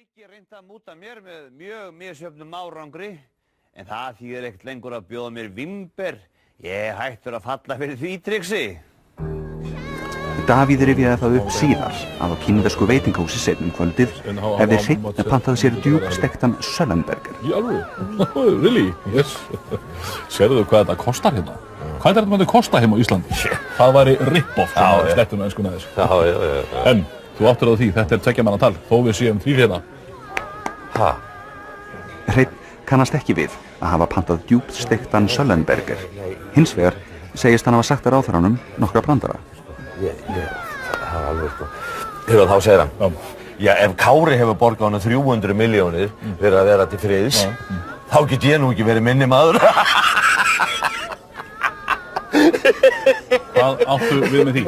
Ríkið reyndi að múta mér með mjög misjöfnum árangri, en það þýðir ekkert lengur að bjóða mér vimber. Ég hættur að falla fyrir því trixi. Davíð rifjaði það upp síðar að á kínversku veitingahúsi seinna kvöldið hefði Hreinn pantað sér djúpstektan Söllenberger. Í alvöru? Really? Yes. Sérðu hvað þetta kostar hérna? Hvað er þetta myndi kosta hérna á Íslandi? Það væri rip-off, slettuna enskuna þess. Já. En þú áttur á því, þetta er 2 manna tal, þó við séum 3 hérna. Ha? Hreinn kannast ekki við að hafa pantað djúpstektan Söllenberger. Hins vegar segist hann hafa sagt að ráðherranum nokkra brandara. Það er alveg sko. Hefur þá segir hann. Já, ef Kári hefur borgað honum 300 milljónir fyrir að vera til friðs, þá get ég nú ekki verið minni maður. Hvað áttu við með því?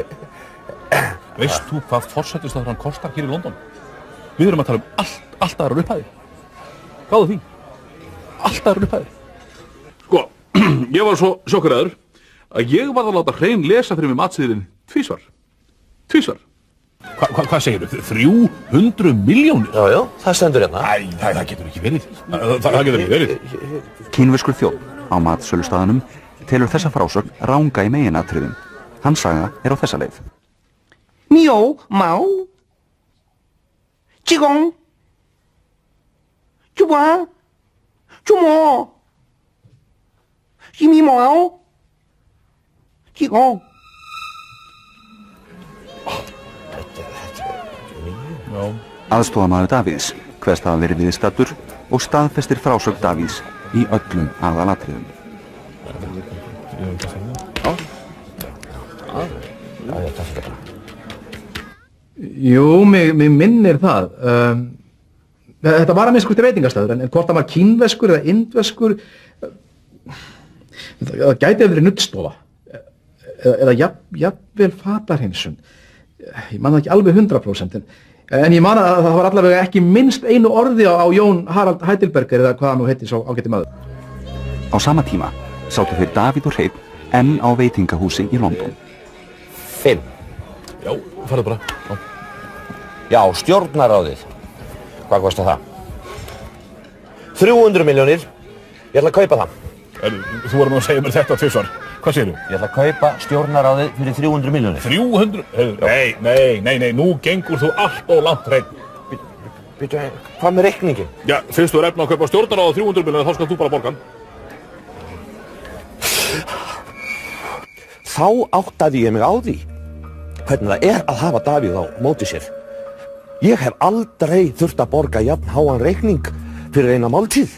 Veist þú hvað forsætisráðherrann kostar hér í London? Við erum að tala um allt aðrar upphæðir. Gáðu því. Allt aðrar upphæðir. Sko, ég var svo sjokkeraður að ég varð að láta Hrein lesa fyrir mig matseðilinn tvísvar. Hvað segirðu? 300 milljónir? Já, það stendur hérna. Æ, það getur ekki verið. Það getur ekki verið. Kínverskur þjónn á matsölustaðnum telur þessa frásögn ranga í meginatriðum. Hans saga er á þessa leið. Mjó, má, Qigong, Qubang, Qumò, Qimi Mò, Qigong. Aðstofamaður Davíðs kveðst hafa verið viðstaddur og staðfestir frásögn Davíðs í öllum aðalatriðum. Jú, mig minnir það. Þetta var að minnsta kosti veitingastaður, en hvort það var kínverskur eða indverskur, það gæti að verið nuddstofa eða jafnvel fatarhinsun. Ég man það ekki alveg 100%, en ég man að það var allavega ekki minnst einu orði á Jón Harald Heidelberger eða hvað hann nú heiti svo ágætti maður. Á sama tíma sátu þeir Davíð og Hreinn enn á veitingahúsi í London. 5. Já, farðu bara. Já, stjórnarráðið. Hvað kostar það? 300 milljónir. Ég ætla að kaupa það. Þú voru nú að segja mér þetta tvisvar. Hvað segirðu? Ég ætla að kaupa stjórnarráðið fyrir 300 milljónir. 300? Nei, nú gengur þú allt og langt, Hreinn. Býtu, hvað með reikningin? Já, fyrst þú er efna að kaupa stjórnarráðið 300 milljónir, þá skal þú bara borga hann. Þá áttaði ég mig á því hvernig það er að hafa Davíð á móti sér. Ég hef aldrei þurft að borga jafn háan reikning fyrir eina máltíð.